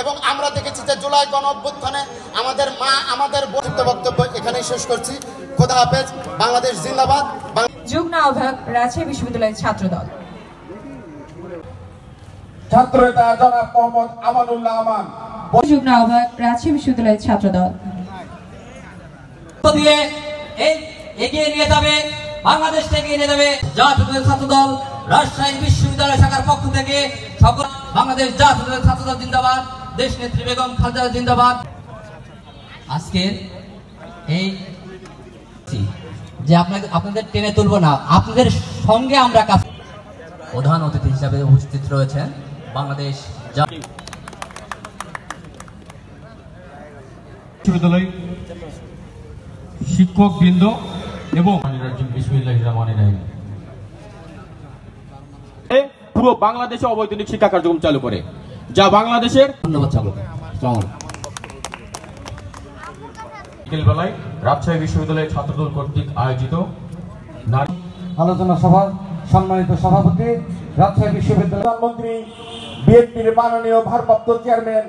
এবং আমরা দেখেছি যে জুলাই গণ অভ্যুত্থানে আমাদের মা আমাদের বক্তব্য এখানেই শেষ করছি। খোদা হাফেজ। বাংলাদেশ জিন্দাবাদ। যুগ্ম আহ্বায়ক রাজশাহী বিশ্ববিদ্যালয়ের ছাত্রদল। ছাত্র নেতা জনাব মোহাম্মদ আমানুল্লাহ আমান। যুগ্ম আহ্বায়ক রাজশাহী বিশ্ববিদ্যালয়ের ছাত্রদল। দিয়ে এগিয়ে নিয়ে যাবে, বাংলাদেশ থেকে এগিয়ে যাবে জাতীয় ছাত্রদল রাজশাহী বিশ্ববিদ্যালয় শাখার পক্ষ থেকে সকল বাংলাদেশ জাতীয় ছাত্রদল জিন্দাবাদ, দেশ নেত্রী বেগম খালেদা জিন্দাবাদ। আজকের এই যে আপনাদের টেনে তুলব না, আপনাদের সঙ্গে আমরা কাজ। প্রধান অতিথি হিসাবে উপস্থিত রয়েছেন বাংলাদেশ বিশ্ববিদ্যালয় শিক্ষক বৃন্দ এবং পুরো বাংলাদেশে অবৈতনিক শিক্ষা কার্যক্রম চালু করে, যা বাংলাদেশের ধন্যবাদ বিকেলবেলায় রাজশাহী বিশ্ববিদ্যালয়ের ছাত্রদল কর্তৃক আয়োজিত আলোচনা সভা সম্মানিত সভাপতি রাজশাহী বিশ্ববিদ্যালয় প্রধানমন্ত্রী বিএনপির মাননীয় ভারপ্রাপ্ত চেয়ারম্যান